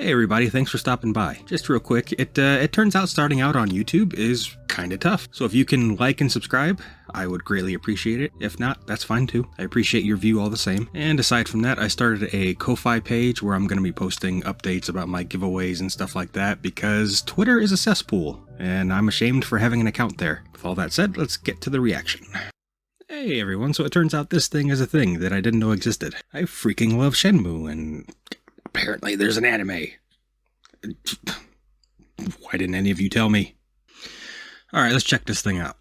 Hey everybody, thanks for stopping by. Just real quick, it turns out starting out on YouTube is kinda tough. So if you can like and subscribe, I would greatly appreciate it. If not, that's fine too. I appreciate your view all the same. And aside from that, I started a Ko-Fi page where I'm gonna be posting updates about my giveaways and stuff like that because Twitter is a cesspool, and I'm ashamed for having an account there. With all that said, let's get to the reaction. Hey everyone, so it turns out this thing is a thing that I didn't know existed. I freaking love Shenmue, and apparently there's an anime. Why didn't any of you tell me? Alright, let's check this thing out.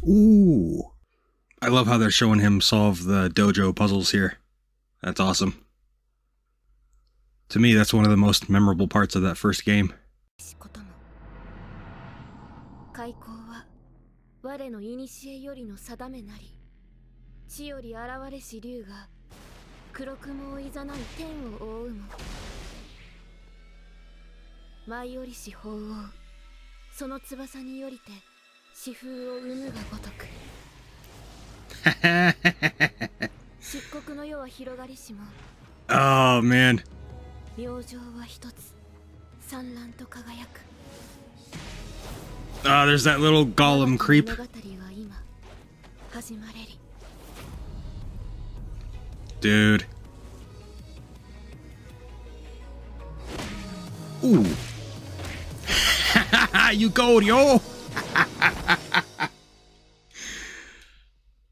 Ooh. I love how they're showing him solve the dojo puzzles here. That's awesome. To me, that's one of the most memorable parts of that first game. Oh man. Oh, there's that little golem creep. Dude. Ooh. You go, yo!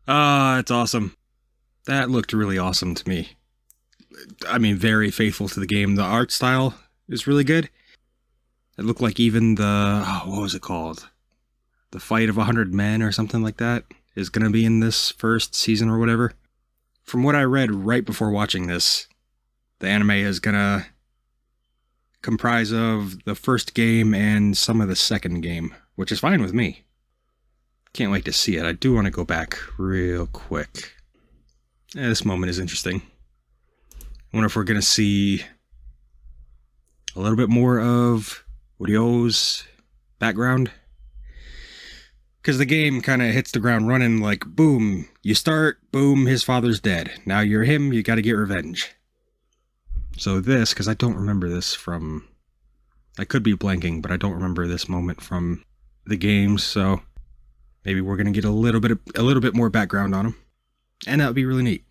Ah, that's awesome. That looked really awesome to me. I mean, very faithful to the game. The art style is really good. It looked like even the... Oh, what was it called? The Fight of 100 Men or something like that is going to be in this first season or whatever. From what I read right before watching this, the anime is going to comprise of the first game and some of the second game, which is fine with me. Can't wait to see it. I do want to go back real quick. This moment is interesting. I wonder if we're going to see a little bit more of Ryo's background. Because the game kind of hits the ground running like, boom, you start, boom, his father's dead. Now you're him, you got to get revenge. So this, because I don't remember this from... I could be blanking, but I don't remember this moment from the games, so... Maybe we're going to get a little bit more background on him. And that would be really neat.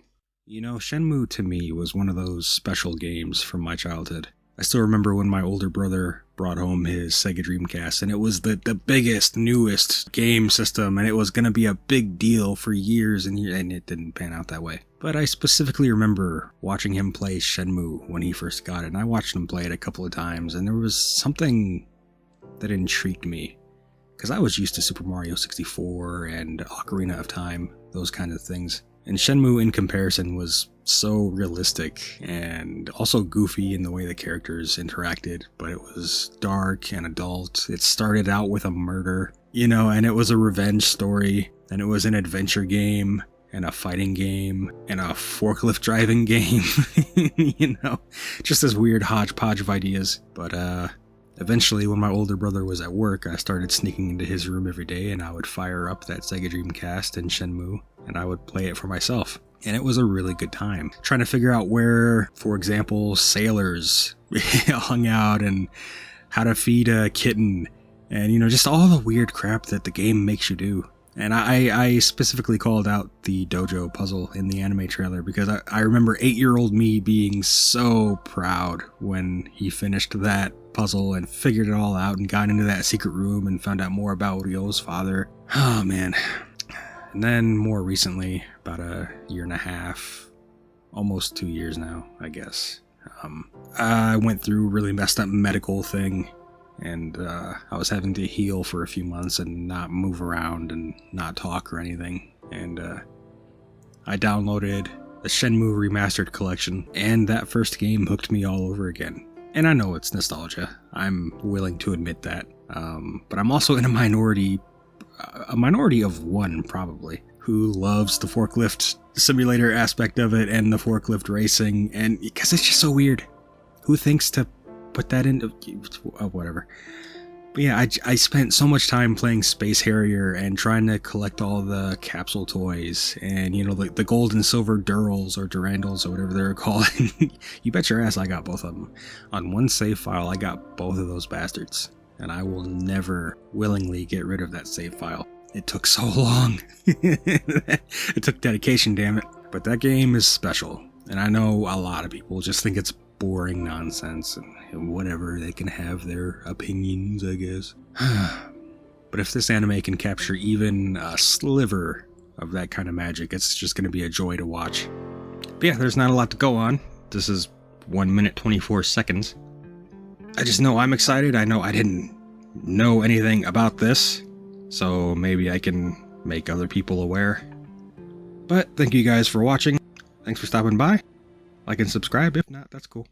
You know, Shenmue to me was one of those special games from my childhood. I still remember when my older brother brought home his SEGA Dreamcast, and it was the biggest, newest game system, and it was going to be a big deal for years and years, and it didn't pan out that way. But I specifically remember watching him play Shenmue when he first got it, and I watched him play it a couple of times, and there was something that intrigued me. Because I was used to Super Mario 64 and Ocarina of Time, those kind of things. And Shenmue, in comparison, was so realistic and also goofy in the way the characters interacted, but it was dark and adult. It started out with a murder, you know, and it was a revenge story, and it was an adventure game, and a fighting game, and a forklift driving game, you know, just this weird hodgepodge of ideas. But, eventually, when my older brother was at work, I started sneaking into his room every day, and I would fire up that SEGA Dreamcast and Shenmue, and I would play it for myself. And it was a really good time. Trying to figure out where, for example, sailors hung out, and how to feed a kitten, and, you know, just all the weird crap that the game makes you do. And I specifically called out the dojo puzzle in the anime trailer because I remember 8-year-old me being so proud when he finished that puzzle and figured it all out and got into that secret room and found out more about Ryo's father. Oh man. And then more recently, about a year and a half, almost 2 years now, I guess, I went through a really messed up medical thing. And I was having to heal for a few months and not move around and not talk or anything. And I downloaded the Shenmue Remastered Collection, and that first game hooked me all over again. And I know it's nostalgia. I'm willing to admit that. But I'm also in a minority of one, probably, who loves the forklift simulator aspect of it and the forklift racing, and because it's just so weird. Who thinks to put that into whatever? But yeah, I spent so much time playing Space Harrier and trying to collect all the capsule toys and, you know, the gold and silver Durals or Durandals or whatever they're called. You bet your ass I got both of them. On one save file, I got both of those bastards. And I will never willingly get rid of that save file. It took so long. It took dedication, damn it. But that game is special. And I know a lot of people just think it's boring nonsense and whatever. They can have their opinions, I guess. But if this anime can capture even a sliver of that kind of magic, it's just going to be a joy to watch. But yeah, there's not a lot to go on. This is 1 minute 24 seconds. I just know I'm excited. I know I didn't know anything about this, so maybe I can make other people aware. But thank you guys for watching. Thanks for stopping by. Like and subscribe. If not, that's cool.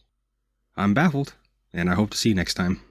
I'm Baffled, and I hope to see you next time.